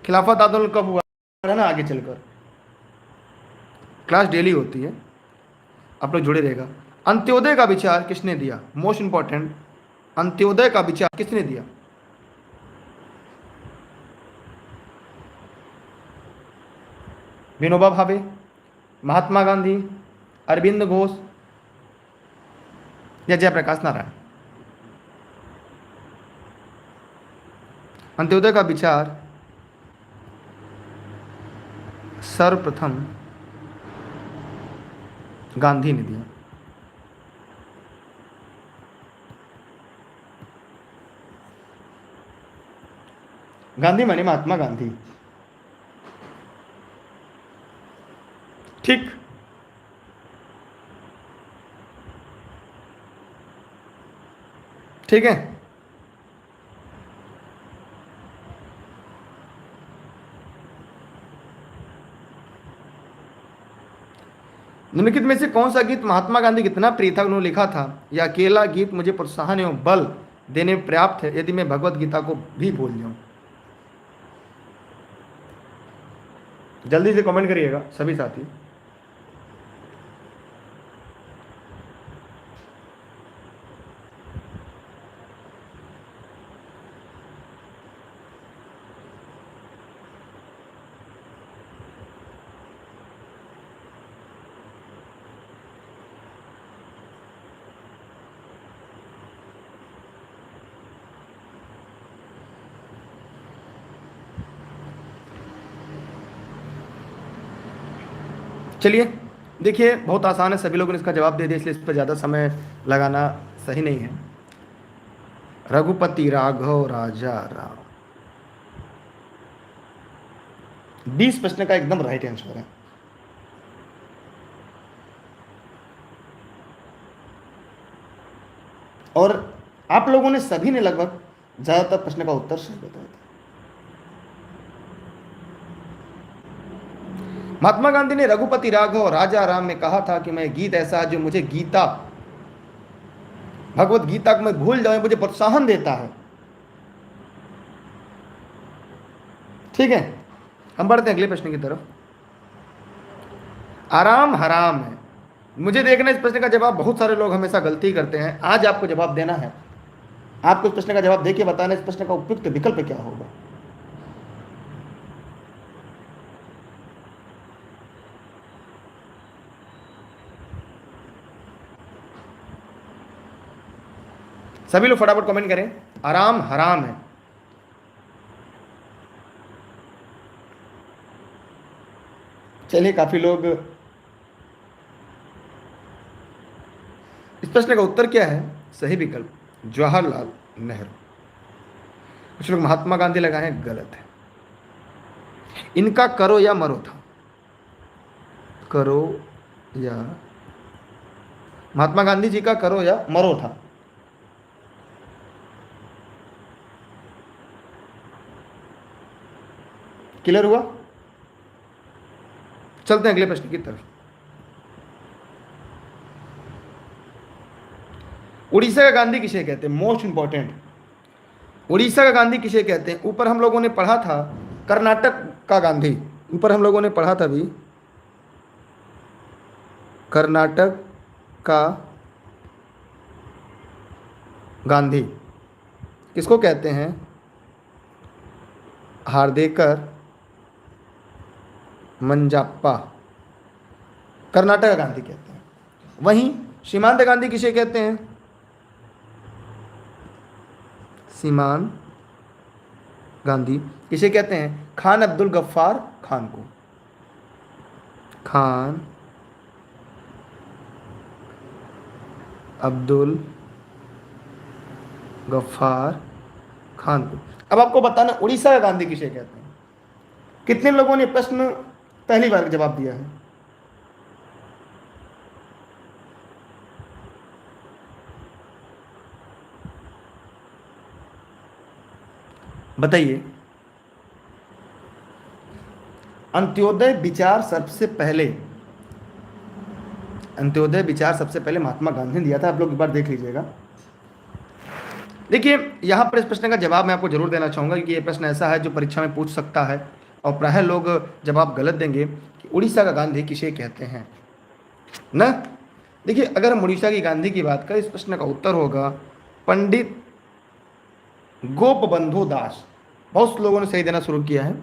खिलाफत आंदोलन कब हुआ, है ना, आगे चलकर क्लास डेली होती है, आप लोग जुड़े रहेगा। अंत्योदय का विचार किसने दिया, मोस्ट इंपॉर्टेंट, अंत्योदय का विचार किसने दिया? विनोबा भावे, महात्मा गांधी, अरविंद घोष या जयप्रकाश नारायण? अंत्योदय का विचार सर्वप्रथम गांधी ने दिया। गांधी माने महात्मा गांधी, ठीक। ठीक है, निम्नलिखित में से कौन सा गीत महात्मा गांधी को इतना प्रिय था उन्होंने लिखा था, यह अकेला गीत मुझे प्रोत्साहन एवं बल देने में पर्याप्त है यदि मैं भगवत गीता को भी भूल जाऊं? जल्दी से कमेंट करिएगा सभी साथी। चलिए देखिए, बहुत आसान है, सभी लोगों ने इसका जवाब दे दिया, इसलिए इस पर ज़्यादा समय लगाना सही नहीं है। रघुपति राघव राजा राम, 20 प्रश्न का एकदम राइट आंसर है। और आप लोगों ने सभी ने लगभग ज्यादातर प्रश्न का उत्तर सही बताया था। महात्मा गांधी ने रघुपति राघव राजा राम में कहा था कि मैं गीत ऐसा है जो मुझे गीता, भगवत गीता को मैं भूल जाऊं, मुझे प्रोत्साहन देता है। ठीक है, हम बढ़ते हैं अगले प्रश्न की तरफ। आराम हराम है, मुझे देखना इस प्रश्न का जवाब, बहुत सारे लोग हमेशा गलती करते हैं। आज आपको जवाब देना है, आपको इस प्रश्न का जवाब देके बताना इस प्रश्न का उपयुक्त विकल्प क्या होगा। सभी लोग फटाफट कमेंट करें, आराम हराम है। चलिए, काफी लोग, इस प्रश्न का उत्तर क्या है? सही विकल्प जवाहरलाल नेहरू। कुछ लोग महात्मा गांधी लगाए, गलत है। इनका करो या मरो था, करो या, महात्मा गांधी जी का करो या मरो था। क्लियर हुआ? चलते हैं अगले प्रश्न की तरफ। उड़ीसा का गांधी किसे कहते हैं? मोस्ट इंपॉर्टेंट, उड़ीसा का गांधी किसे कहते हैं? ऊपर हम लोगों ने पढ़ा था कर्नाटक का गांधी, ऊपर हम लोगों ने पढ़ा था भी कर्नाटक का गांधी किसको कहते हैं? हार्देकर मंजाप्पा कर्नाटक का गांधी कहते हैं। वहीं सीमांत गांधी किसे कहते हैं? सीमांत गांधी किसे कहते हैं? खान अब्दुल गफ्फार खान को, खान अब्दुल गफ्फार खान को। अब आपको बताना उड़ीसा का गांधी किसे कहते हैं। कितने लोगों ने प्रश्न पहली बार जवाब दिया है? बताइए। अंत्योदय विचार सबसे पहले अंत्योदय विचार सबसे पहले महात्मा गांधी ने दिया था, आप लोग एक बार देख लीजिएगा। देखिए यहाँ पर इस प्रश्न का जवाब मैं आपको जरूर देना चाहूँगा, क्योंकि ये प्रश्न ऐसा है जो परीक्षा में पूछ सकता है, और प्रायः लोग जवाब गलत देंगे कि उड़ीसा का गांधी किसे कहते हैं ना। देखिए अगर हम उड़ीसा की गांधी की बात करें, इस प्रश्न का उत्तर होगा पंडित गोपबंधु दास। बहुत लोगों ने सही देना शुरू किया है।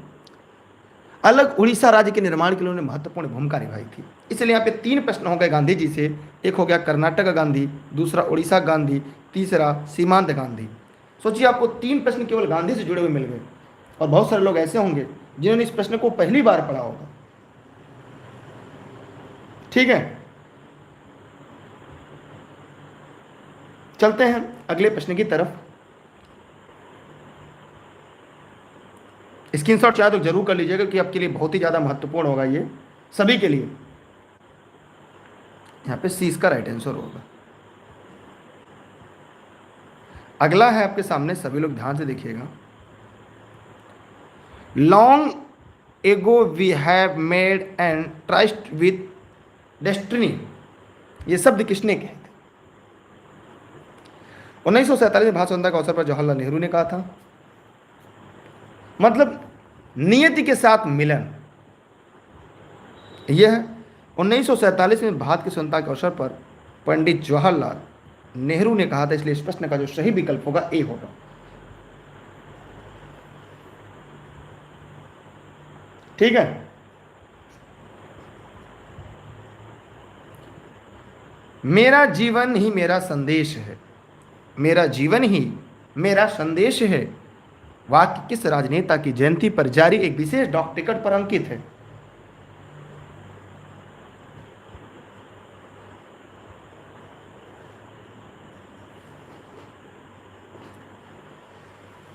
अलग उड़ीसा राज्य के निर्माण के लिए उन्होंने महत्वपूर्ण भूमिका निभाई थी। इसलिए यहाँ पे 3 प्रश्न हो गए गांधी जी से। एक हो गया कर्नाटक गांधी, दूसरा उड़ीसा गांधी, तीसरा सीमांत गांधी। सोचिए आपको 3 प्रश्न केवल गांधी से जुड़े हुए मिल गए, और बहुत सारे लोग ऐसे होंगे जिन्होंने इस प्रश्न को पहली बार पढ़ा होगा। ठीक है, चलते हैं अगले प्रश्न की तरफ। स्क्रीनशॉट चाहे तो जरूर कर लीजिएगा कि आपके लिए बहुत ही ज्यादा महत्वपूर्ण होगा, ये सभी के लिए। यहां पे सी इसका राइट आंसर होगा। अगला है आपके सामने, सभी लोग ध्यान से देखिएगा। Long ago we have made and trust with destiny, ये शब्द किसने कहे थे? 1947 में भारत स्वतंत्रता के अवसर पर जवाहरलाल नेहरू ने कहा था। मतलब नियति के साथ मिलन, यह 1947 में भारत की स्वतंत्रता के अवसर पर पंडित जवाहरलाल नेहरू ने कहा था। इसलिए इस प्रश्न का जो सही विकल्प होगा ए होगा। ठीक है, मेरा जीवन ही मेरा संदेश है, मेरा जीवन ही मेरा संदेश है, वाक्य किस राजनेता की जयंती पर जारी एक विशेष डाक टिकट पर अंकित है?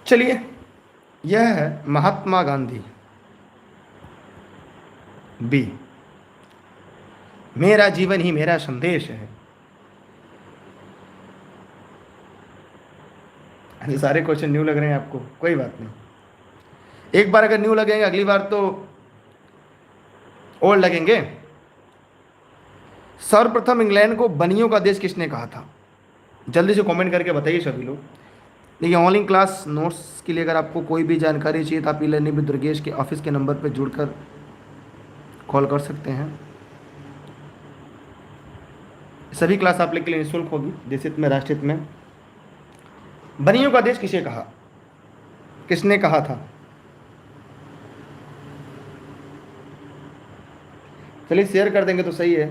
चलिए, यह है महात्मा गांधी। बी, मेरा जीवन ही मेरा संदेश है। ये सारे क्वेश्चन न्यू लग रहे हैं आपको, कोई बात नहीं। एक बार अगर न्यू लगेंगे, अगली बार तो ओल्ड लगेंगे। सर्वप्रथम इंग्लैंड को बनियों का देश किसने कहा था? जल्दी से कमेंट करके बताइए सभी लोग। देखिए ऑनलाइन क्लास नोट्स के लिए अगर आपको कोई भी जानकारी चाहिए तो आप ई लर्निंग विद दुर्गेश के ऑफिस के नंबर पर जुड़कर कॉल कर सकते हैं। सभी क्लास आप लोग के लिए निःशुल्क होगी, देश हित में, राष्ट्र हित में। बनियों का देश किसे कहा, किसने कहा था? चलिए शेयर कर देंगे तो सही है।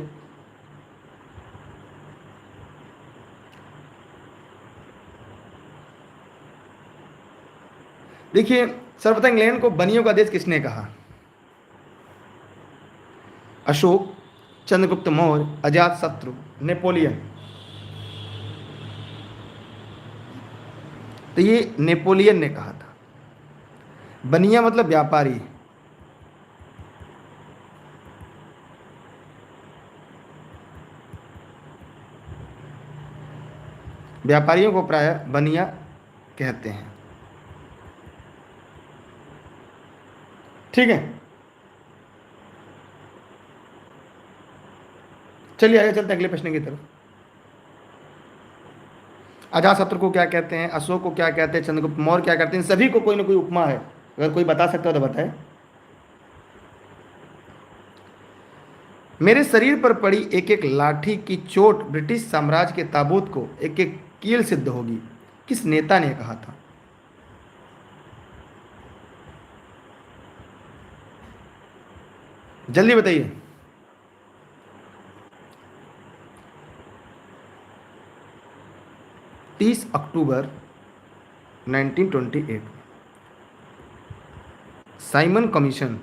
देखिए सर्वप्रथम इंग्लैंड को बनियों का देश किसने कहा? अशोक, चंद्रगुप्त मौर्य, अजात शत्रु, नेपोलियन। तो ये नेपोलियन ने कहा था। बनिया मतलब व्यापारी। व्यापारियों को प्रायः बनिया कहते हैं। ठीक है, चलिए आगे चलते हैं अगले प्रश्न की तरफ। अजातशत्रु को क्या कहते हैं, अशोक को क्या कहते हैं, चंद्रगुप्त मौर्य क्या कहते हैं? इन सभी को कोई ना कोई उपमा है, अगर कोई बता सकता हो तो बताए। मेरे शरीर पर पड़ी एक एक लाठी की चोट ब्रिटिश साम्राज्य के ताबूत को एक एक कील सिद्ध होगी, किस नेता ने कहा था? जल्दी बताइए। अक्टूबर 1928 साइमन कमीशन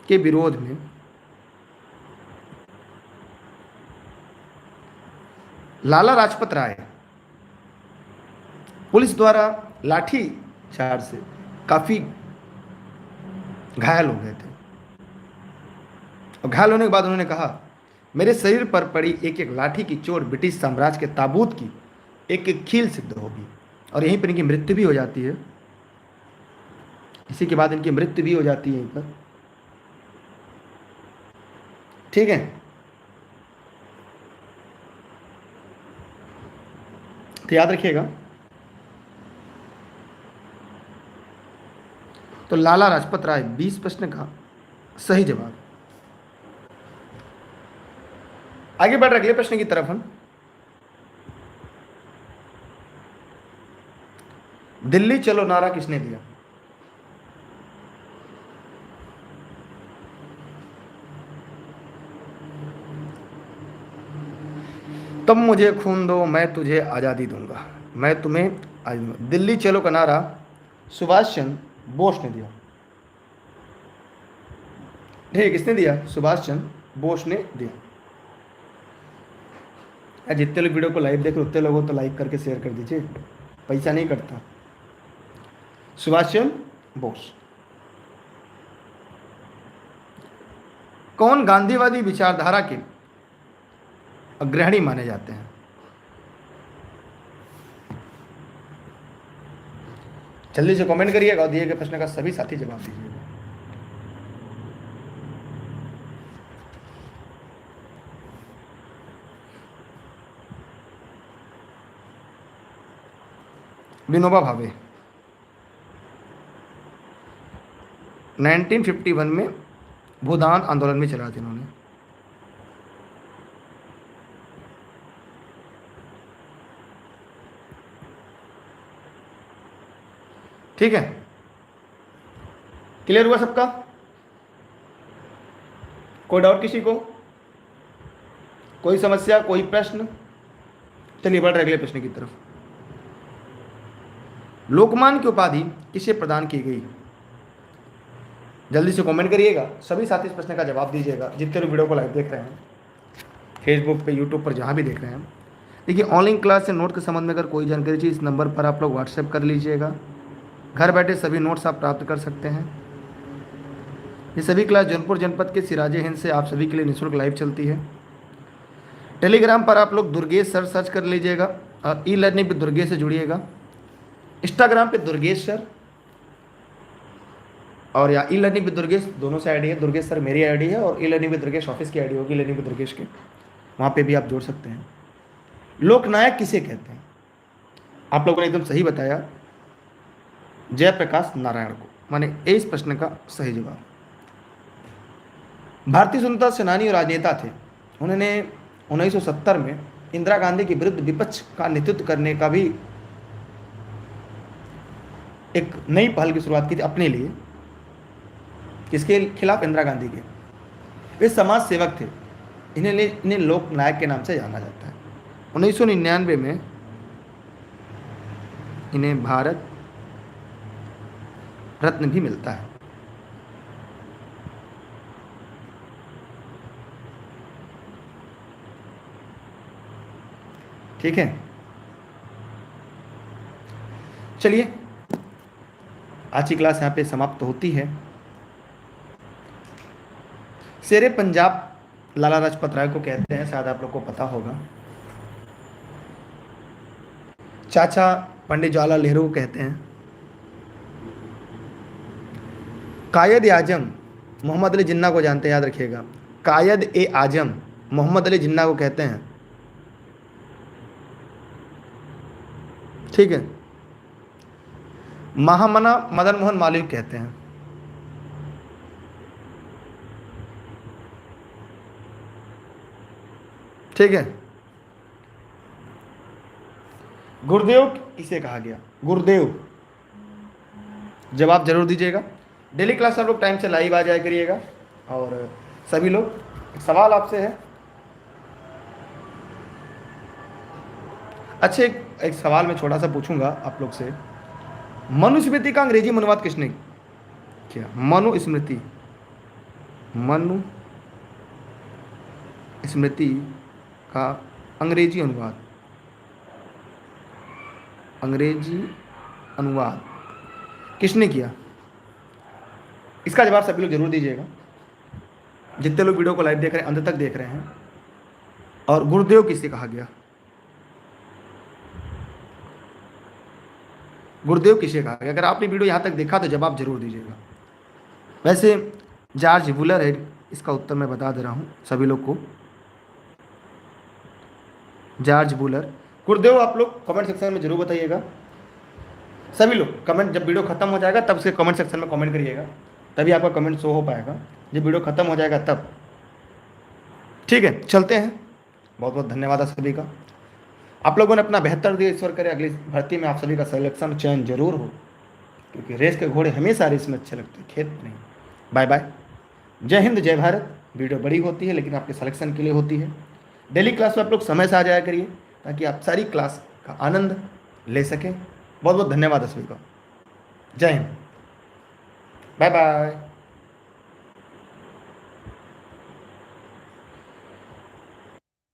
के विरोध में लाला लाजपत राय पुलिस द्वारा लाठी चार्ज से काफी घायल हो गए थे, और घायल होने के बाद उन्होंने कहा मेरे शरीर पर पड़ी एक एक लाठी की चोट ब्रिटिश साम्राज्य के ताबूत की एक एक कील सिद्ध होगी, और यहीं पर इनकी मृत्यु भी हो जाती है। इसी के बाद इनकी मृत्यु भी हो जाती है यहीं पर। ठीक है, तो याद रखिएगा। तो लाला लाजपत राय 20 प्रश्न का सही जवाब। आगे बढ़ रहे अगले प्रश्न की तरफ हम। दिल्ली चलो नारा किसने दिया? तुम मुझे खून दो मैं तुझे आज़ादी दूंगा, मैं तुम्हें आज़ादी दूंगा। दिल्ली चलो का नारा सुभाष चंद्र बोस ने दिया। ठीक, किसने दिया? सुभाष चंद्र बोस ने दिया। यार जितने लोग वीडियो को लाइव देख रहे उतने लोगों तो लाइक करके शेयर कर दीजिए, पैसा नहीं कटता। सुभाष चंद्र बोस। कौन गांधीवादी विचारधारा के अग्रणी माने जाते हैं? जल्दी से कमेंट करिएगा और दिए गए प्रश्न का सभी साथी जवाब दीजिएगा। विनोबा भावे 1951 में भूदान आंदोलन में चला था इन्होंने। ठीक है, क्लियर हुआ सबका? कोई डाउट किसी को? कोई समस्या, कोई प्रश्न? चलिए बढ़ रहे अगले प्रश्न की तरफ। लोकमान्य की उपाधि किसे प्रदान की गई? जल्दी से कमेंट करिएगा, सभी साथी इस प्रश्न का जवाब दीजिएगा जितने लोग वीडियो को लाइव देख रहे हैं, फेसबुक पे, यूट्यूब पर, जहाँ भी देख रहे हैं। देखिए, ऑनलाइन क्लास से नोट के संबंध में अगर कोई जानकारी चाहिए इस नंबर पर आप लोग व्हाट्सएप कर लीजिएगा। घर बैठे सभी नोट्स आप प्राप्त कर सकते हैं। ये सभी क्लास जौनपुर जनपद के सिराजे हिंद से आप सभी के लिए निःशुल्क लाइव चलती है। टेलीग्राम पर आप लोग दुर्गेश सर सर्च कर लीजिएगा और ई लर्निंग पे दुर्गेश से जुड़िएगा। इंस्टाग्राम पे दुर्गेश सर और या ई लर्निंग पे दुर्गेश, दोनों से आईडी है। दुर्गेश सर मेरी आईडी है और ई लर्निंग पे दुर्गेश ऑफिस की आईडी होगी, लर्निंग पे दुर्गेश के, वहाँ पे भी आप जोड़ सकते हैं। लोकनायक किसे कहते हैं? आप लोगों ने एकदम सही बताया, जयप्रकाश नारायण को, माने इस प्रश्न का सही जवाब। भारतीय स्वतंत्रता सेनानी और राजनेता थे। उन्होंने 1970 में इंदिरा गांधी के विरुद्ध विपक्ष का नेतृत्व करने का भी एक नई पहल की शुरुआत की थी अपने लिए। किसके खिलाफ? इंदिरा गांधी के। वे समाज सेवक थे। इन्हें लोक नायक के नाम से जाना जाता है। 1999 में इन्हें भारत रत्न भी मिलता है। ठीक है, चलिए आज की क्लास यहाँ पे समाप्त होती है। शेरे पंजाब लाला लाजपत राय को कहते हैं, शायद आप लोग को पता होगा। चाचा पंडित जवाहरलाल नेहरू को कहते हैं। कायद ए आजम मोहम्मद अली जिन्ना को जानते हैं, याद रखिएगा। कायद ए आजम मोहम्मद अली जिन्ना को कहते हैं। ठीक है, महामना मदन मोहन मालवीय कहते हैं। ठीक है, गुरुदेव किसे कहा गया? गुरुदेव, जवाब जरूर दीजिएगा। डेली क्लास आप लोग टाइम से लाइव आ जाया करिएगा। और सभी लोग, एक सवाल आपसे है। अच्छे, एक सवाल मैं छोटा सा पूछूंगा आप लोग से। मनुस्मृति का अंग्रेजी अनुवाद किसने किया? मनुस्मृति, मनुस्मृति का अंग्रेजी अनुवाद, अंग्रेजी अनुवाद किसने किया? इसका जवाब सभी लोग जरूर दीजिएगा जितने लोग वीडियो को लाइव देख रहे हैं, अंत तक देख रहे हैं। और गुरुदेव किसे कहा गया? गुरुदेव किसे कहा गया? अगर आपने वीडियो यहाँ तक देखा तो जवाब जरूर दीजिएगा। वैसे जॉर्ज वुलर इसका उत्तर मैं बता दे रहा हूँ सभी लोग को। George Buhler. गुरुदेव आप लोग कमेंट सेक्शन में जरूर बताइएगा। सभी लोग कमेंट, जब वीडियो खत्म हो जाएगा तब से कमेंट सेक्शन में कमेंट करिएगा, तभी आपका कमेंट शो हो पाएगा। जब वीडियो खत्म हो जाएगा तब। ठीक है, चलते हैं। बहुत बहुत धन्यवाद आप सभी का। आप लोगों ने अपना बेहतर दिया, ईश्वर करे अगली भर्ती में आप सभी का सिलेक्शन चयन जरूर हो, क्योंकि रेस के घोड़े हमेशा रेस में अच्छे लगते हैं, खेत में नहीं। Bye bye. जय हिंद, जय भारत। वीडियो बड़ी होती है लेकिन आपके सिलेक्शन के लिए होती है। डेली क्लास में आप लोग समय से आ जाया करिए ताकि आप सारी क्लास का आनंद ले सकें। बहुत बहुत धन्यवाद सभी का। जय हिंद, बाय बाय।